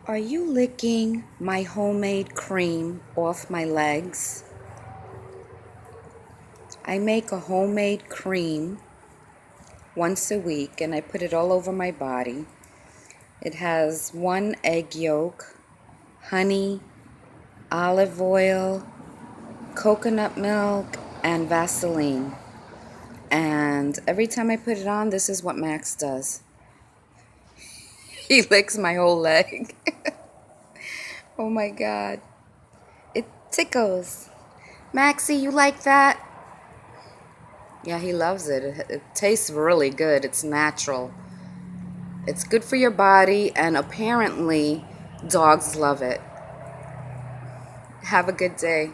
Are you licking my homemade cream off my legs? I make a homemade cream once a week and I put it all over my body. It has 1 egg yolk, honey, olive oil, coconut milk, and Vaseline. And every time I put it on, this is what Max does. He licks my whole leg. Oh my God. It tickles. Maxie, you like that? Yeah, he loves it. It tastes really good. It's natural. It's good for your body, and apparently dogs love it. Have a good day.